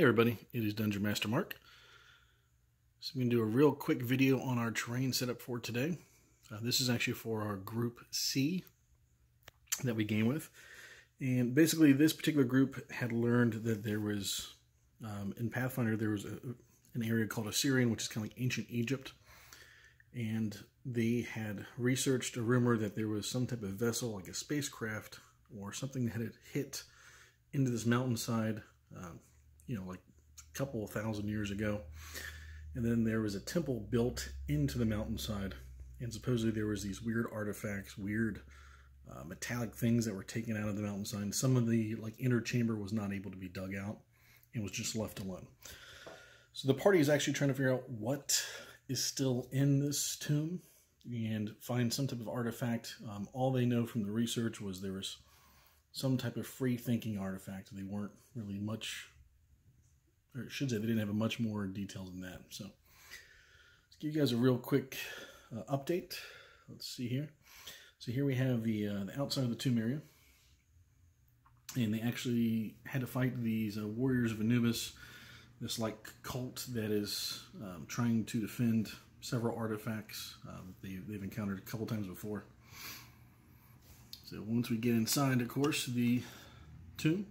Hey everybody, it is Dungeon Master Mark. So I'm going to do a real quick video on our terrain setup for today. This is actually for our group C that we game with. And basically this particular group had learned that there was, in Pathfinder, there was an area called Assyrian, which is kind of like ancient Egypt. And they had researched a rumor that there was some type of vessel, like a spacecraft, or something that had hit into this mountainside, like a couple of thousand years ago. And then there was a temple built into the mountainside, and supposedly there was these weird artifacts, weird metallic things that were taken out of the mountainside. Some of the inner chamber was not able to be dug out and was just left alone. So the party is actually trying to figure out what is still in this tomb and find some type of artifact. All they know from the research was there was some type of free-thinking artifact. They weren't really much, or I should say they didn't have much more detail than that. So let's give you guys a real quick update. Let's see here. So here we have the outside of the tomb area. And they actually had to fight these warriors of Anubis, this cult that is trying to defend several artifacts they've encountered a couple times before. So once we get inside, of course, the tomb,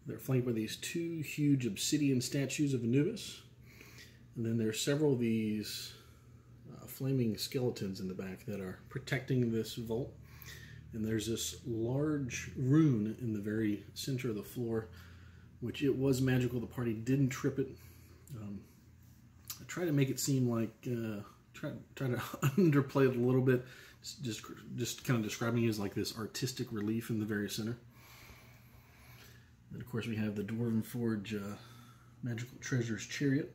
they're flanked by these two huge obsidian statues of Anubis. And then there's several of these flaming skeletons in the back that are protecting this vault. And there's this large rune in the very center of the floor, which it was magical. The party didn't trip it. I try to make it seem like, try to underplay it a little bit, just kind of describing it as like this artistic relief in the very center. And of course we have the Dwarven Forge Magical Treasures Chariot.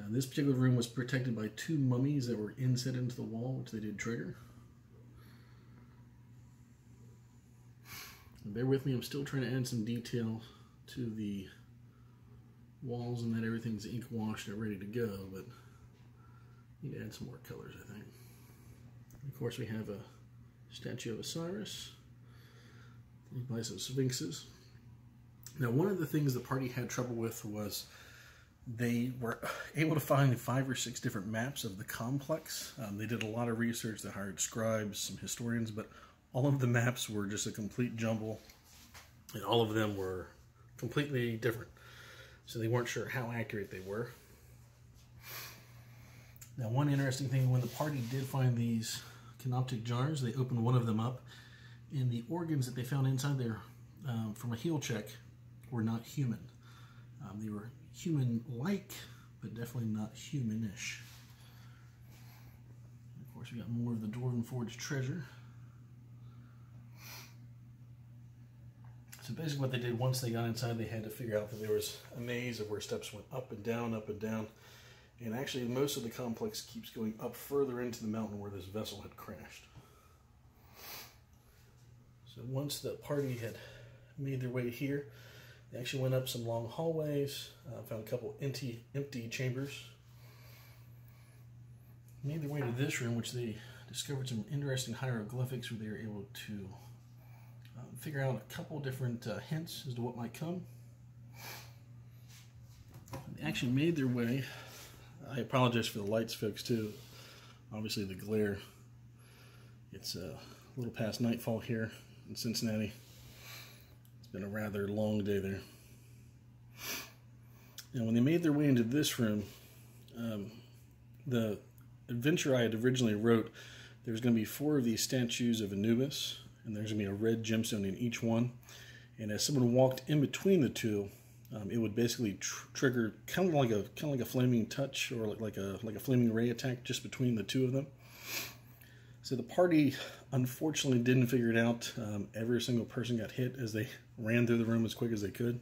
This particular room was protected by two mummies that were inset into the wall, which they did trigger. And bear with me, I'm still trying to add some detail to the walls and that everything's ink washed and ready to go, but need to add some more colors, I think. And of course we have a statue of Osiris, a place of sphinxes. Now, one of the things the party had trouble with was they were able to find 5 or 6 different maps of the complex. They did a lot of research. They hired scribes, some historians, but all of the maps were just a complete jumble, and all of them were completely different. So they weren't sure how accurate they were. Now, one interesting thing, when the party did find these canoptic jars, they opened one of them up, and the organs that they found inside there, from a heal check, were not human. They were human-like, but definitely not humanish. Of course, we got more of the Dwarven Forge treasure. So basically what they did once they got inside, they had to figure out that there was a maze of where steps went up and down, up and down. And actually most of the complex keeps going up further into the mountain where this vessel had crashed. So once the party had made their way here, they actually went up some long hallways, found a couple empty chambers, made their way to this room, which they discovered some interesting hieroglyphics where they were able to figure out a couple different hints as to what might come. They actually made their way. I apologize for the lights, folks, too. Obviously the glare. It's a little past nightfall here in Cincinnati. It's been a rather long day there. Now, when they made their way into this room, the adventure I had originally wrote, there's going to be 4 of these statues of Anubis, and there's going to be a red gemstone in each one. And as someone walked in between the two, it would basically trigger kind of like a flaming touch, or like a flaming ray attack just between the two of them. So the party unfortunately didn't figure it out. Every single person got hit as they ran through the room as quick as they could.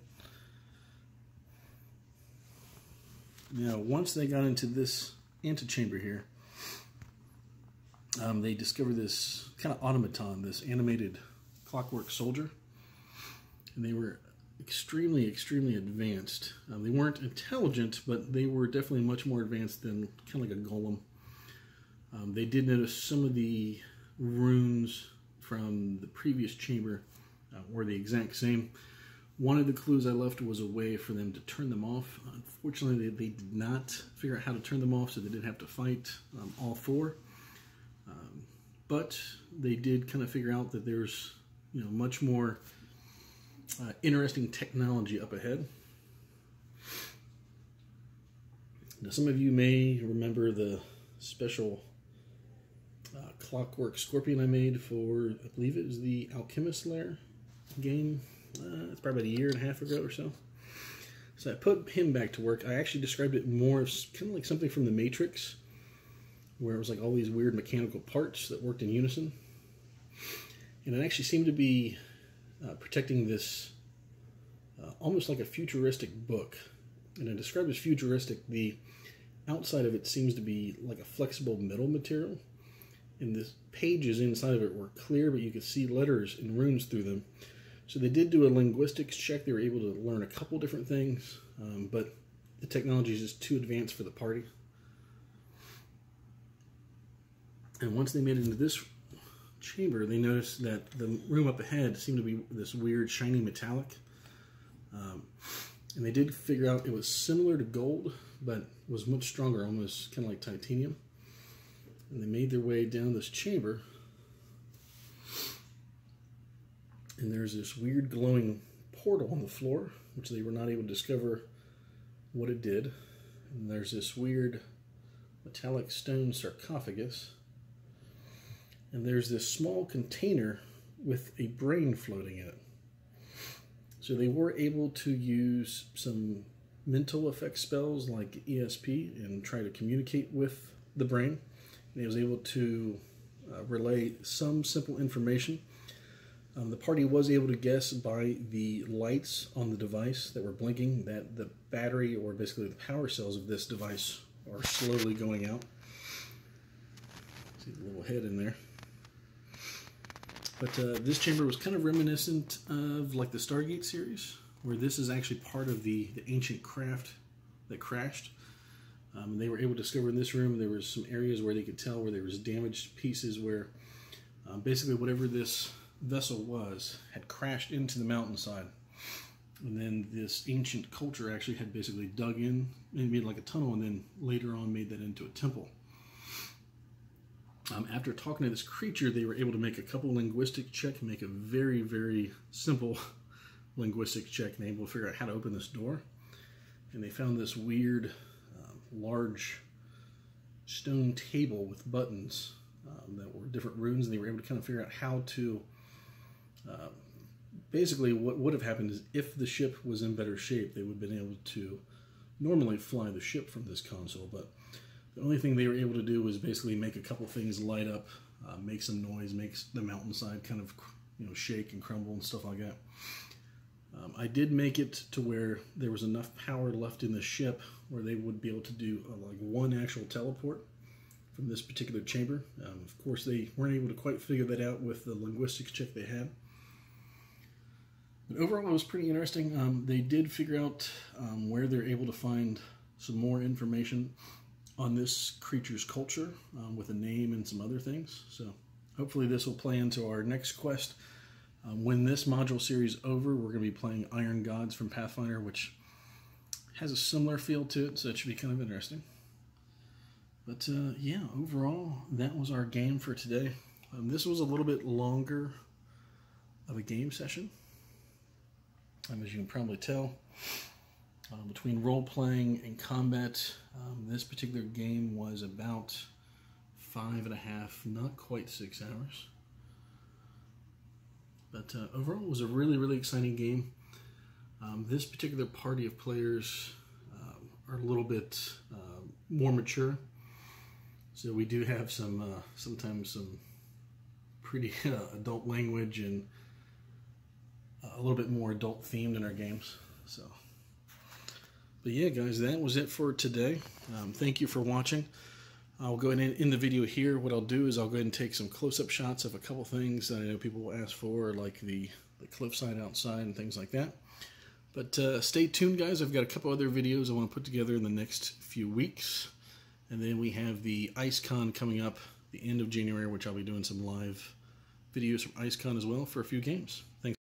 Now, once they got into this antechamber here, they discovered this kind of automaton, this animated clockwork soldier. And they were extremely, extremely advanced. They weren't intelligent, but they were definitely much more advanced than kind of like a golem. They did notice some of the runes from the previous chamber were the exact same, One of the clues I left was a way for them to turn them off. Unfortunately, they did not figure out how to turn them off, so they did have to fight all four. But they did kind of figure out that there's, you know, much more interesting technology up ahead. Now, some of you may remember the special clockwork scorpion I made for, I believe it was the Alchemist Lair game. It's probably about a year and a half ago or so. So I put him back to work. I actually described it more as kind of like something from the Matrix, where it was like all these weird mechanical parts that worked in unison. And it actually seemed to be protecting this almost like a futuristic book. And I described as futuristic. The outside of it seems to be like a flexible metal material. And the pages inside of it were clear, but you could see letters and runes through them. So they did do a linguistics check. They were able to learn a couple different things, but the technology is just too advanced for the party. And once they made it into this chamber, they noticed that the room up ahead seemed to be this weird shiny metallic. And they did figure out it was similar to gold, but was much stronger, almost kind of like titanium. And they made their way down this chamber. And there's this weird glowing portal on the floor, which they were not able to discover what it did. And there's this weird metallic stone sarcophagus. And there's this small container with a brain floating in it. So they were able to use some mental effect spells like ESP and try to communicate with the brain. And he was able to relay some simple information. The party was able to guess by the lights on the device that were blinking that the battery, or basically the power cells of this device, are slowly going out. See the little head in there. But this chamber was kind of reminiscent of like the Stargate series, where this is actually part of the ancient craft that crashed. They were able to discover in this room there was some areas where they could tell where there was damaged pieces where basically whatever this vessel was had crashed into the mountainside. And then this ancient culture actually had basically dug in and made like a tunnel, and then later on made that into a temple. After talking to this creature, they were able to make a couple linguistic checks, make a very, very simple linguistic check, and able to figure out how to open this door. And they found this weird, large stone table with buttons that were different runes, and they were able to kind of figure out how to, basically what would have happened is if the ship was in better shape, they would have been able to normally fly the ship from this console, but the only thing they were able to do was basically make a couple things light up, make some noise, make the mountainside kind of, you know, shake and crumble and stuff like that. I did make it to where there was enough power left in the ship where they would be able to do like one actual teleport from this particular chamber. Of course, they weren't able to quite figure that out with the linguistics check they had. But overall, it was pretty interesting. They did figure out where they're able to find some more information on this creature's culture with a name and some other things. So hopefully this will play into our next quest. When this module series is over, we're going to be playing Iron Gods from Pathfinder, which has a similar feel to it, so it should be kind of interesting. But yeah, overall, that was our game for today. This was a little bit longer of a game session, as you can probably tell. Between role-playing and combat, this particular game was about 5.5, not quite 6 hours. But overall, it was a really, really exciting game. This particular party of players are a little bit more mature. So we do have some, sometimes some pretty adult language and a little bit more adult themed in our games. So, but yeah, guys, that was it for today. Thank you for watching. I'll go ahead and end the video here. What I'll do is I'll go ahead and take some close-up shots of a couple things that I know people will ask for, like the cliffside outside and things like that. But stay tuned, guys. I've got a couple other videos I want to put together in the next few weeks. And then we have the IceCon coming up the end of January, which I'll be doing some live videos from IceCon as well for a few games. Thanks.